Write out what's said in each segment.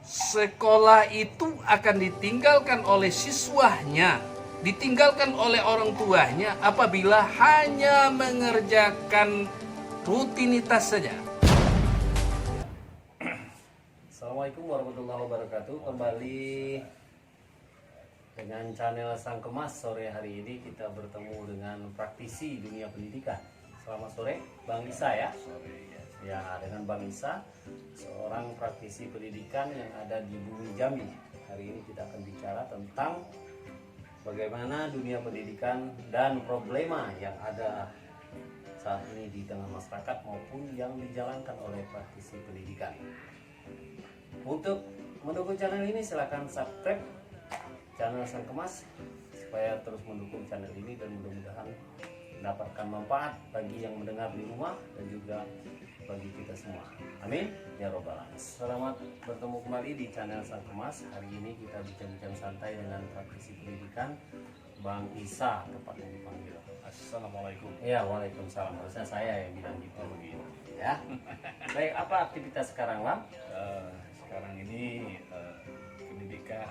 sekolah itu akan ditinggalkan oleh siswanya, ditinggalkan oleh orang tuanya apabila hanya mengerjakan rutinitas saja. Assalamualaikum warahmatullahi wabarakatuh. Kembali dengan channel Sang Kemas. Sore hari ini kita bertemu dengan praktisi dunia pendidikan. Selamat sore, Bang Isa ya. Ya, dengan Bang Isa, seorang praktisi pendidikan yang ada di Bumi Jambi. Hari ini kita akan bicara tentang bagaimana dunia pendidikan dan problema yang ada saat ini di tengah masyarakat maupun yang dijalankan oleh praktisi pendidikan. Untuk mendukung channel ini silahkan subscribe channel Sang Kemas supaya terus mendukung channel ini dan mudah-mudahan mendapatkan manfaat bagi yang mendengar di rumah dan juga bagi kita semua. Amin ya robbal alamin. Selamat bertemu kembali di channel Sang Kemas. Hari ini kita bincang-bincang santai dengan praktisi pendidikan Bang Isa, tepatnya dipanggil. Assalamualaikum. Ya, waalaikumsalam. Harusnya saya yang bilang gitu begitu. Ya. Baik, apa aktivitas sekarang, Bang? Sekarang ini pendidikan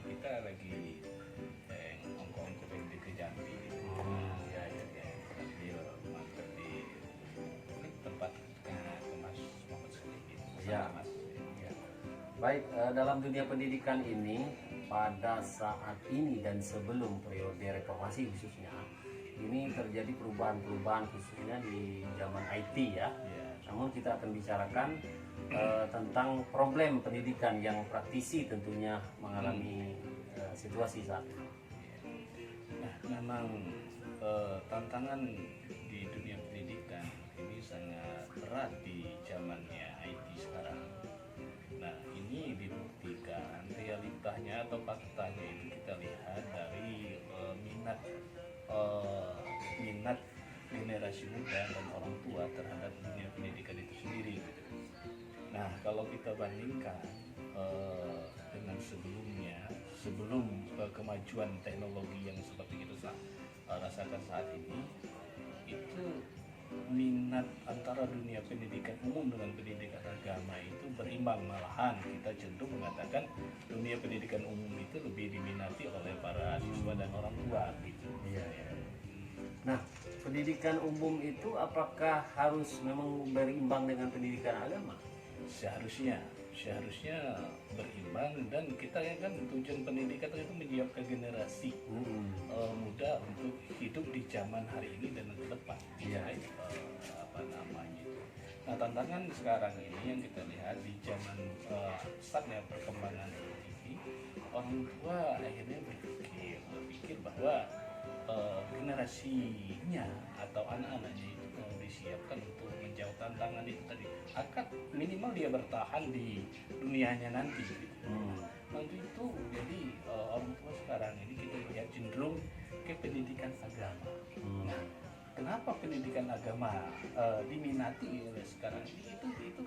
kita lagi ongkong-ongkong pendidik ke Jambi. Ya, sambil mampir di tempat Mas Muhammad Selihin. Ya. Baik, dalam dunia pendidikan ini pada saat ini dan sebelum periode reformasi khususnya ini terjadi perubahan-perubahan khususnya di zaman IT ya. Namun kita akan bicarakan tentang problem pendidikan yang praktisi tentunya mengalami situasi saat ini. Nah, memang tantangan di dunia pendidikan ini sangat berat di zamannya IT sekarang. Nah, ini dibuktikan realitanya atau faktanya itu kita lihat dari minat generasi muda dan orang tua terhadap dunia pendidikan itu sendiri. Nah, kalau kita bandingkan dengan sebelumnya, sebelum kemajuan teknologi yang seperti kita rasakan saat ini, itu minat antara dunia pendidikan umum dengan pendidikan agama itu berimbang, malahan kita cenderung mengatakan dunia pendidikan umum itu lebih diminati oleh para siswa dan orang tua gitu. Iya. Nah, pendidikan umum itu apakah harus memang berimbang dengan pendidikan agama? Seharusnya berimbang, dan kita ya kan tujuan pendidikan itu menyiapkan generasi muda untuk hidup di zaman hari ini dan ke depan. Iya. Nah, tantangan sekarang ini yang kita lihat di zaman pesatnya perkembangan ini, orang tua akhirnya berpikir bahwa generasinya atau anak-anaknya itu mau disiapkan untuk menjawab tantangan itu tadi, akan minimal dia bertahan di dunianya nanti gitu. Nanti itu jadi orang tua sekarang ini kita lihat cenderung ke pendidikan agama. Nah, kenapa pendidikan agama diminati oleh sekarang ini? Itu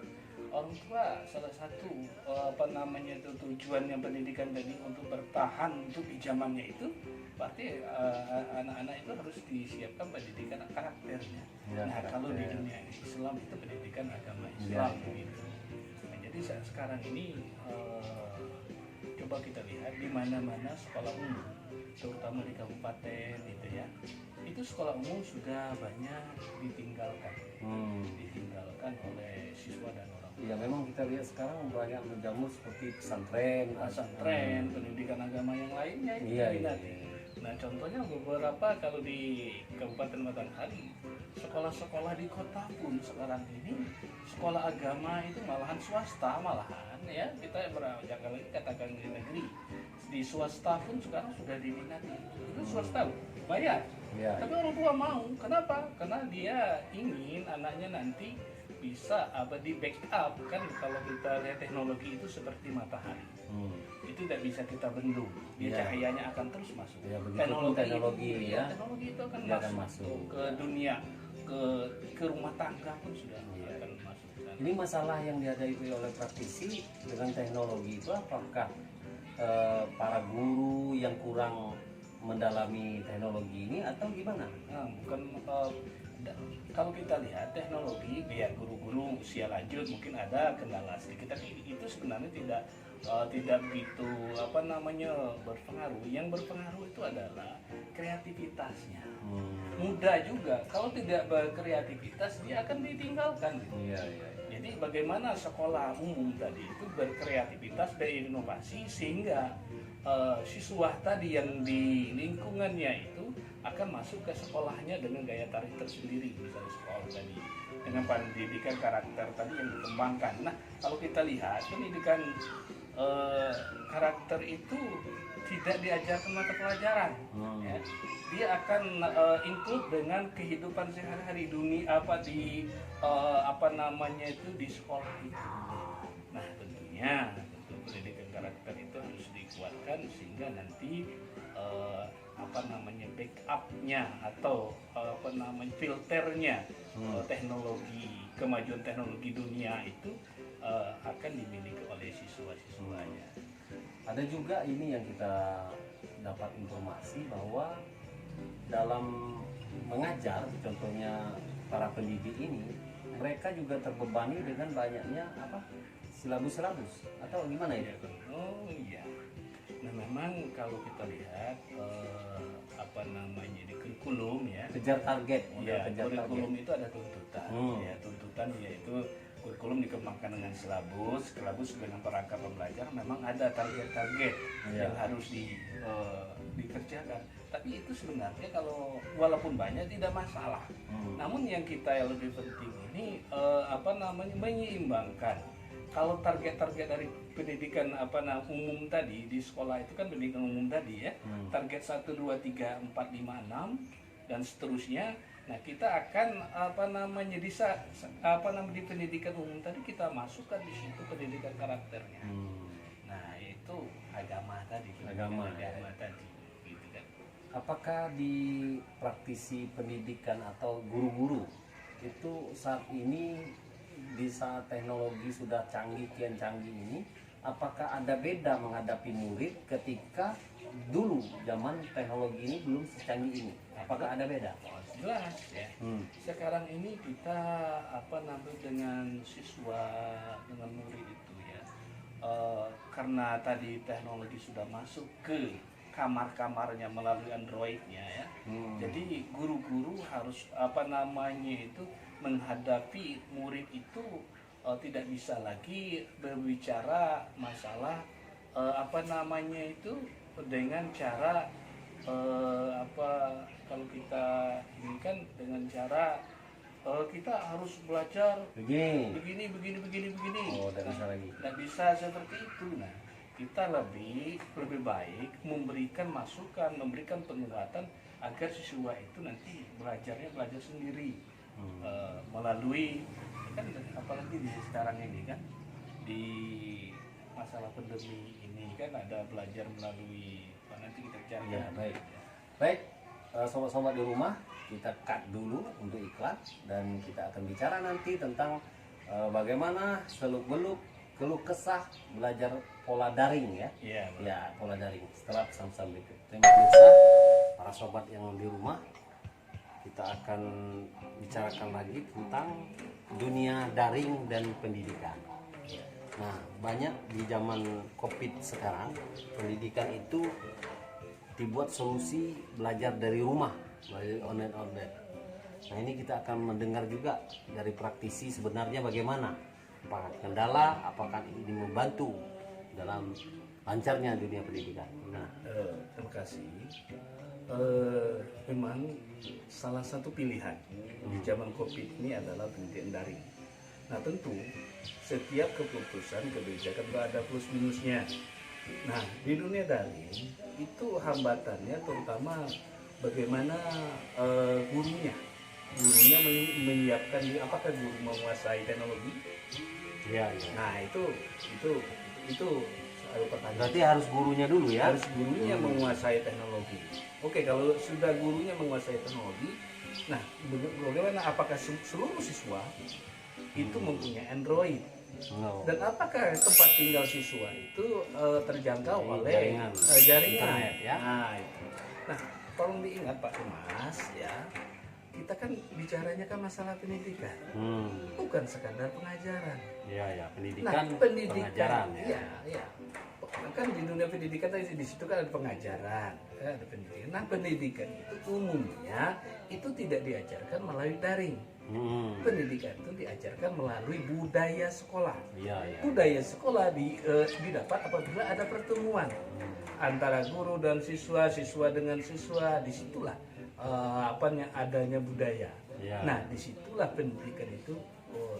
orang tua salah satu tujuannya pendidikan tadi untuk bertahan untuk di zamannya itu, berarti anak-anak itu harus disiapkan pendidikan karakternya. Ya, nah, karakter. kalau di dunia Islam itu pendidikan agama Islam gitu. Nah, jadi sekarang ini coba kita lihat di mana-mana sekolah umum, terutama di kabupaten itu ya, itu sekolah umum sudah banyak ditinggalkan oleh siswa dan orang tua. Ya, memang kita lihat sekarang banyak menjamur seperti pesantren, Pendidikan agama yang lainnya itu Iya. diminati. Nah, contohnya beberapa kalau di Kabupaten Batanghari, sekolah-sekolah di kota pun sekarang ini sekolah agama itu malahan swasta, malahan ya, kita jangan lagi katakan di negeri, di swasta pun sekarang sudah diminati. Itu swasta bayar, Ya. tapi orang tua mau. Kenapa? Karena dia ingin anaknya nanti bisa di backup kan. Kalau kita lihat teknologi itu seperti matahari, itu tidak bisa kita bendung, dia Ya. cahayanya akan terus masuk. Ya, begitu teknologi itu, ya. teknologi itu akan Dia akan masuk. ke dunia, ke rumah tangga pun sudah akan masuk. Ini masalah yang dihadapi oleh praktisi dengan teknologi itu apakah para guru yang kurang mendalami teknologi ini atau gimana? Nah, bukan kalau kita lihat teknologi, ya guru-guru usia lanjut mungkin ada kendala sedikit, tapi itu sebenarnya tidak begitu berpengaruh. Yang berpengaruh itu adalah kreativitasnya. Muda juga, kalau tidak berkreativitas dia akan ditinggalkan. Iya, iya. Jadi bagaimana sekolah umum tadi itu berkreativitas dan inovasi sehingga siswa tadi yang di lingkungannya itu akan masuk ke sekolahnya dengan gaya tarik tersendiri, misalnya sekolah tadi dengan pendidikan karakter tadi yang dikembangkan. Nah, kalau kita lihat pendidikan karakter itu tidak diajarkan mata pelajaran, ya. Dia akan include dengan kehidupan sehari-hari dunia di di sekolah itu. Nah, tentunya pendidikan karakter itu harus dikuatkan sehingga nanti backupnya atau filternya kemajuan teknologi dunia itu akan dimiliki oleh siswa-siswanya. Ada juga ini yang kita dapat informasi bahwa dalam mengajar, contohnya para pendidik ini, mereka juga terbebani dengan banyaknya silabus-silabus atau gimana ya? Oh iya. Nah, memang kalau kita lihat di kurikulum ya, kejar target. Ya, kurikulum itu ada tuntutan. Ya, tuntutan yaitu kurikulum dikembangkan dengan silabus dengan perangkat pembelajaran, memang ada target-target yang harus dikerjakan. Tapi itu sebenarnya kalau walaupun banyak tidak masalah. Namun yang kita yang lebih penting ini menyeimbangkan. Kalau target-target dari pendidikan umum tadi di sekolah itu kan pendidikan umum tadi ya, target 1, 2, 3, 4, 5, 6 dan seterusnya. Nah, kita akan di pendidikan umum tadi kita masukkan di situ pendidikan karakternya. Nah, itu agama tadi, agama tadi gitu kan. Apakah di praktisi pendidikan atau guru-guru itu saat ini, di saat teknologi sudah kian canggih ini, apakah ada beda menghadapi murid ketika dulu zaman teknologi ini belum secanggih ini? Apakah ada beda? Jelas ya. Sekarang ini kita dengan siswa, dengan murid itu ya, karena tadi teknologi sudah masuk ke kamar-kamarnya melalui Androidnya ya. Jadi guru-guru harus itu menghadapi murid itu tidak bisa lagi berbicara masalah itu dengan cara kalau kita ini kan dengan cara kita harus belajar begini. Oh, tidak bisa lagi. Tidak bisa seperti itu. Nah, kita lebih baik memberikan masukan, memberikan penguatan agar siswa itu nanti belajar sendiri melalui kan, apalagi di sekarang ini kan di masalah pandemi ini kan ada belajar melalui nanti kita cari ya. Baik, sobat-sobat di rumah, kita cut dulu untuk iklan dan kita akan bicara nanti tentang bagaimana seluk-beluk keluh kesah belajar pola daring ya. Ya, pola daring setelah pesan-pesan berikut. Terima kasih para sobat yang di rumah. Kita akan bicarakan lagi tentang dunia daring dan pendidikan. Nah, banyak di zaman COVID sekarang, pendidikan itu dibuat solusi belajar dari rumah, melalui online. Nah, ini kita akan mendengar juga dari praktisi sebenarnya bagaimana, apakah kendala, apakah ini membantu dalam lancarnya dunia pendidikan. Nah, terima kasih. Memang salah satu pilihan di zaman COVID ini adalah pendidikan daring. Nah, tentu setiap keputusan kebijakan ada plus minusnya. Nah, di dunia daring itu hambatannya terutama bagaimana gurunya menyiapkan, apakah guru menguasai teknologi? Ya. Nah, itu pertanyaan. Berarti harus gurunya dulu ya? Harus gurunya menguasai teknologi. Oke, kalau sudah gurunya menguasai teknologi, nah bagaimana, apakah seluruh siswa itu mempunyai Android? No. Dan apakah tempat tinggal siswa itu terjangkau oleh jaringan internet ya? Nah, itu. Nah, tolong diingat Pak Mas ya, kita kan bicaranya kan masalah pendidikan, bukan sekadar pengajaran. Ya, Nah, pendidikan, pengajaran ya. Ya. Kan di dunia pendidikan tadi di situ kan ada pengajaran, ada pendidikan. Nah, pendidikan itu umumnya itu tidak diajarkan melalui daring. Pendidikan itu diajarkan melalui budaya sekolah. Ya. Budaya sekolah didapat apabila ada pertemuan antara guru dan siswa, siswa dengan siswa. Disitulah adanya budaya. Ya. Nah, disitulah pendidikan itu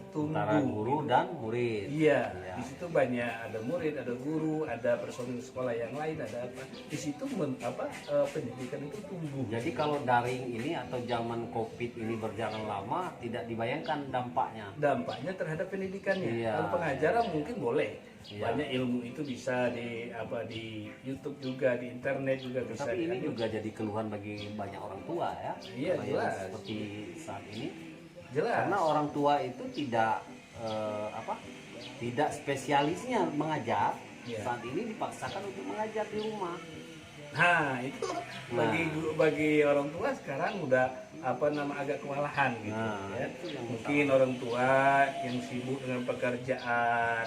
tumbuh. Antara guru dan murid. Iya, Ya. di situ banyak ada murid, ada guru, ada personil sekolah yang lain, ada apa. Di situ pendidikan itu tumbuh. Jadi kalau daring ini atau zaman COVID ini berjalan lama, tidak dibayangkan dampaknya. Dampaknya terhadap pendidikannya. Iya. Kalau pengajaran mungkin boleh. Iya. Banyak ilmu itu bisa di YouTube juga, di internet juga bisa. Tapi ini juga jadi keluhan bagi banyak orang tua ya. Iya, Karena jelas. seperti saat ini. Jelas. Karena orang tua itu tidak tidak spesialisnya mengajar. Iya. Saat ini dipaksakan untuk mengajar di rumah. Nah, itu bagi orang tua sekarang udah agak kewalahan gitu Nah, ya. itu yang Mungkin orang tua yang sibuk dengan pekerjaan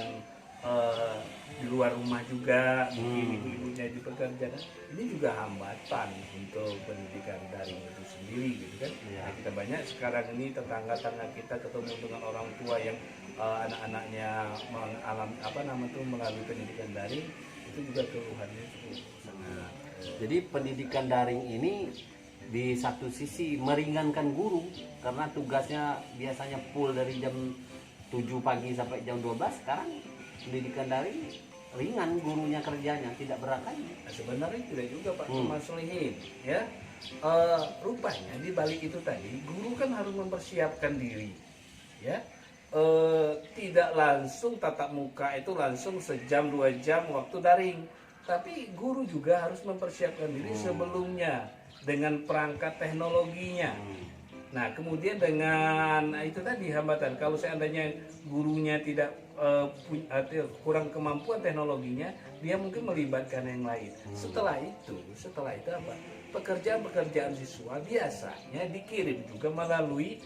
di luar rumah juga, mungkin ibu-ibunya di pekerjaan. Ini juga hambatan untuk pendidikan daring itu sendiri gitu kan. Iya. Nah, kita banyak sekarang ini tetangga-tetangga kita ketemu dengan orang tua yang anak-anaknya melalui pendidikan daring, itu juga keluhannya cukup sangat. Jadi pendidikan daring ini di satu sisi meringankan guru karena tugasnya biasanya full dari jam 7 pagi sampai jam 12. Sekarang pendidikan daring ringan, gurunya kerjanya tidak berat lagi. Nah, sebenarnya tidak juga Pak Mas Lihin, ya. Rupanya di balik itu tadi guru kan harus mempersiapkan diri, ya. Tidak langsung tatap muka itu langsung sejam 2 jam waktu daring, tapi guru juga harus mempersiapkan diri sebelumnya dengan perangkat teknologinya. Nah, kemudian dengan itu tadi hambatan, kalau seandainya gurunya tidak kurang kemampuan teknologinya, dia mungkin melibatkan yang lain. Setelah itu apa? Pekerjaan-pekerjaan siswa biasanya dikirim juga melalui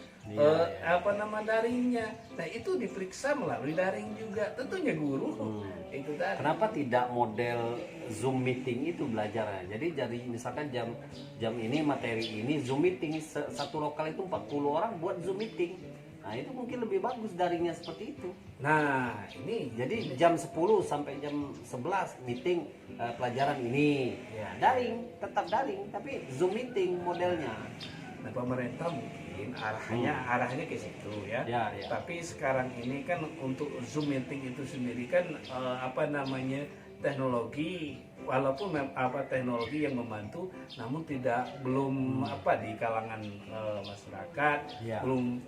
daringnya. Nah, itu diperiksa melalui daring juga. Tentunya guru itu tadi. Kenapa tidak model Zoom meeting itu belajarnya? Jadi misalkan jam ini materi ini Zoom meeting, satu lokal itu 40 orang buat Zoom meeting. Nah, itu mungkin lebih bagus daringnya seperti itu. Nah, ini Jadi jam 10 sampai jam 11 meeting pelajaran ini. Ya. Daring, tetap daring, tapi Zoom meeting modelnya. Nah, pemerintah mungkin arahnya ke situ ya. Ya. Tapi sekarang ini kan untuk Zoom meeting itu sendiri kan teknologi, walaupun teknologi yang membantu, namun belum di kalangan masyarakat, Ya. belum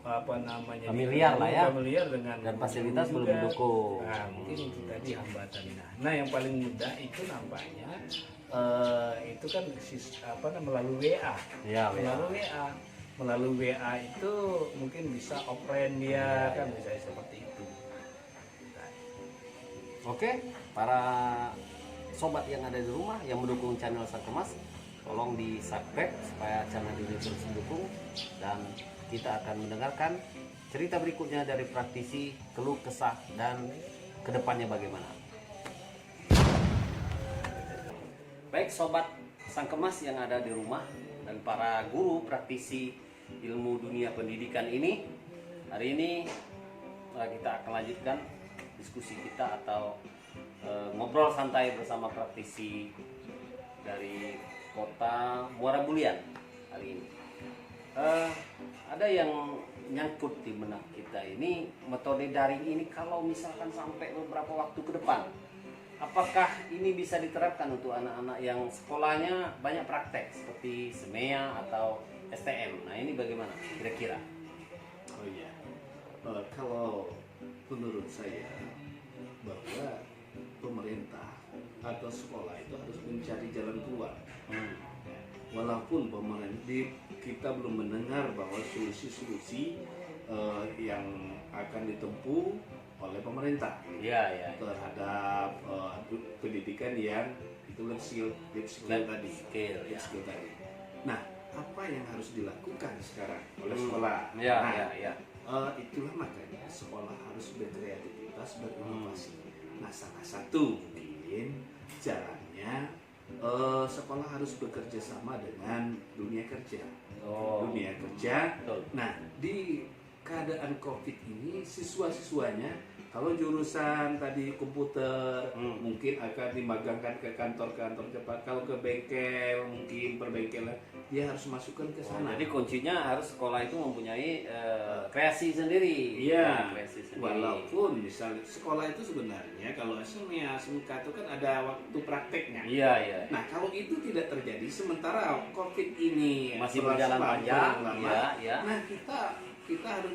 Familiar lah ya. familiar dengan Dan fasilitas belum juga. mendukung. Nah, mungkin itu tadi hambatannya. Nah, yang paling mudah itu nampaknya itu kan melalui WA. Ya, Melalui WA itu mungkin bisa offline dia kan bisa seperti itu. Oke, para sobat yang ada di rumah yang mendukung channel Sang Kemas, tolong di subscribe supaya channel ini terus mendukung, dan kita akan mendengarkan cerita berikutnya dari praktisi, keluh kesah, dan kedepannya bagaimana. Baik sobat Sang Kemas yang ada di rumah dan para guru praktisi ilmu dunia pendidikan ini, hari ini kita akan lanjutkan diskusi kita atau ngobrol santai bersama praktisi dari kota Muara Bulian hari ini. Ada yang nyangkut di benak kita ini, metode daring ini kalau misalkan sampai beberapa waktu ke depan, apakah ini bisa diterapkan untuk anak-anak yang sekolahnya banyak praktek seperti SEMEA atau STM? Nah, ini bagaimana kira-kira? Oh iya, kalau menurut saya bahwa pemerintah atau sekolah itu harus mencari jalan keluar. Walaupun kita belum mendengar bahwa solusi-solusi yang akan ditempuh oleh pemerintah terhadap pendidikan yang itu life skill tadi. Nah, apa yang harus dilakukan sekarang oleh sekolah. Ya, Nah, ya, ya. itulah makanya sekolah harus berkreativitas, berinovasi. Nah, salah satu mungkin jalannya sekolah harus bekerja sama dengan dunia kerja. Oh, Dunia kerja. betul. Nah, di keadaan COVID ini siswa-siswanya kalau jurusan tadi komputer mungkin akan dimagangkan ke kantor-kantor cepat. Kalau ke bengkel mungkin perbengkelan dia harus masukkan ke sana. Jadi kuncinya harus sekolah itu mempunyai kreasi sendiri. Iya, Nah, kreasi sendiri. walaupun misalnya sekolah itu sebenarnya kalau SMK itu kan ada waktu prakteknya. Iya, iya. Nah, kalau itu tidak terjadi sementara COVID ini Masih berlangsung berjalan panjang, lama, ya, ya. nah kita harus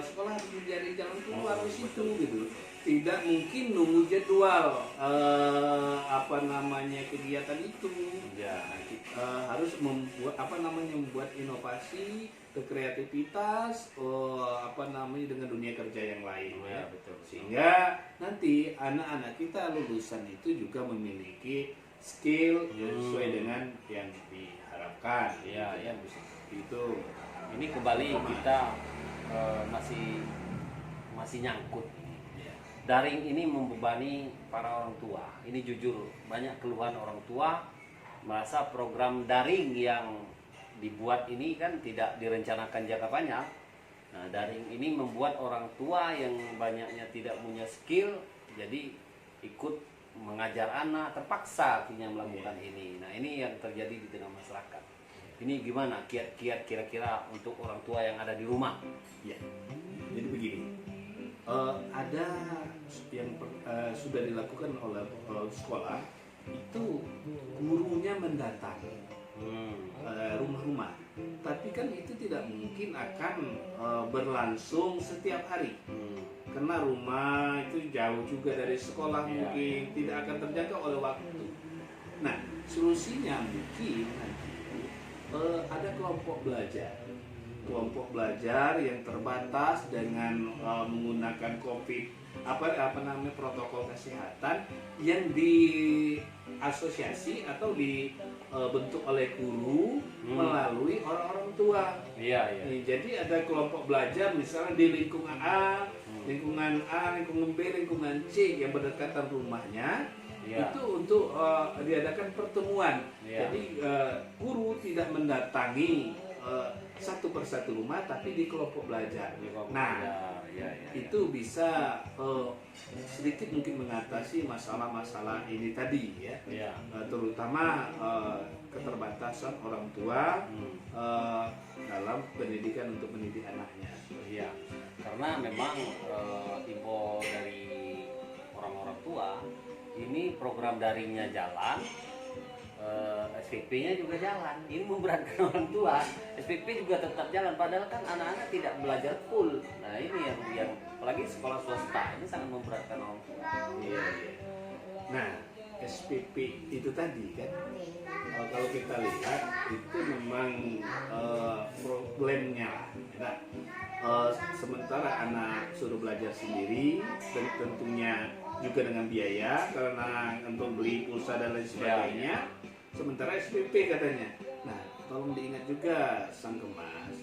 sekolah harus mencari jalan keluar di situ gitu. Tidak mungkin nunggu jadwal kegiatan itu. Ya. Harus membuat inovasi, kreativitas dengan dunia kerja yang lain Ya, ya. betul. Sehingga nanti anak-anak kita lulusan itu juga memiliki skill yang sesuai dengan yang diharapkan. Iya, iya. Itu. Ini kembali kita masih nyangkut. Daring ini membebani para orang tua. Ini jujur banyak keluhan orang tua merasa program daring yang dibuat ini kan tidak direncanakan jangka panjang. Nah, daring ini membuat orang tua yang banyaknya tidak punya skill jadi ikut mengajar anak, terpaksa akhirnya melakukan ini. Nah, ini yang terjadi di tengah masyarakat. Ini gimana kiat-kiat kira-kira untuk orang tua yang ada di rumah? Ya, jadi begini, ada yang sudah dilakukan oleh sekolah itu gurunya mendatangi rumah-rumah, tapi kan itu tidak mungkin akan berlangsung setiap hari, karena rumah itu jauh juga dari sekolah, mungkin tidak akan terjangkau oleh waktu. Nah, solusinya mungkin ada kelompok belajar yang terbatas dengan menggunakan protokol kesehatan yang diasosiasi atau dibentuk oleh guru melalui orang-orang tua. Iya, iya. Jadi ada kelompok belajar misalnya di lingkungan A, lingkungan B, lingkungan C yang berdekatan rumahnya. Ya. Itu untuk diadakan pertemuan. Ya. Jadi guru tidak mendatangi satu persatu rumah, tapi di kelompok belajar. Itu bisa sedikit mungkin mengatasi masalah-masalah ini tadi ya. Terutama keterbatasan orang tua dalam pendidikan untuk mendidik anaknya. Iya, karena memang info dari orang-orang tua ini program daringnya jalan, SPP-nya juga jalan. Ini memberatkan orang tua. SPP juga tetap jalan, padahal kan anak-anak tidak belajar full. Nah, ini yang apalagi sekolah swasta ini sangat memberatkan orang tua. Iya. Nah, SPP itu tadi kan, kalau kita lihat itu memang problemnya. Nah, sementara anak suruh belajar sendiri dan tentunya juga dengan biaya karena untuk beli pulsa dan lain sebagainya. Sementara SPP katanya. Nah, tolong diingat juga Sang Kemas,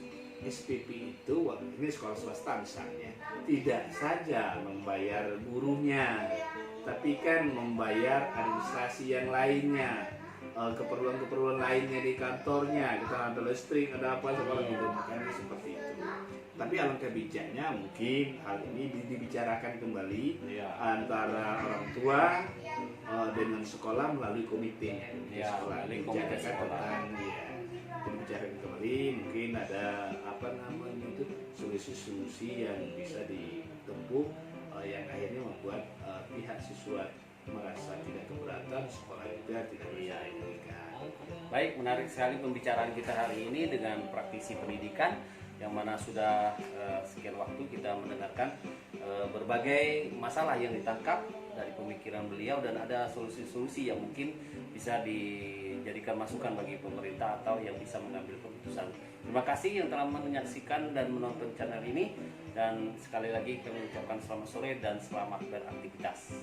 SPP itu ini sekolah swasta misalnya tidak saja membayar gurunya, tapi kan membayar administrasi yang lainnya, keperluan-keperluan lainnya di kantornya. Kita ada listrik, ada apa sekolah gitu, makanya seperti itu. Tapi alangkah bijaknya mungkin hal ini dibicarakan kembali antara orang tua dengan sekolah melalui komite sekolah. Dibicarakan tentang dibicarakan kembali, mungkin ada solusi-solusi yang bisa ditempuh yang akhirnya membuat pihak siswa merasa tidak keberatan, sekolah juga tidak bisa diberikan. Baik, menarik sekali pembicaraan kita hari ini dengan praktisi pendidikan yang mana sudah sekian waktu kita mendengarkan berbagai masalah yang ditangkap dari pemikiran beliau dan ada solusi-solusi yang mungkin bisa dijadikan masukan bagi pemerintah atau yang bisa mengambil keputusan. Terima kasih yang telah menyaksikan dan menonton channel ini, dan sekali lagi kami ucapkan selamat sore dan selamat beraktivitas.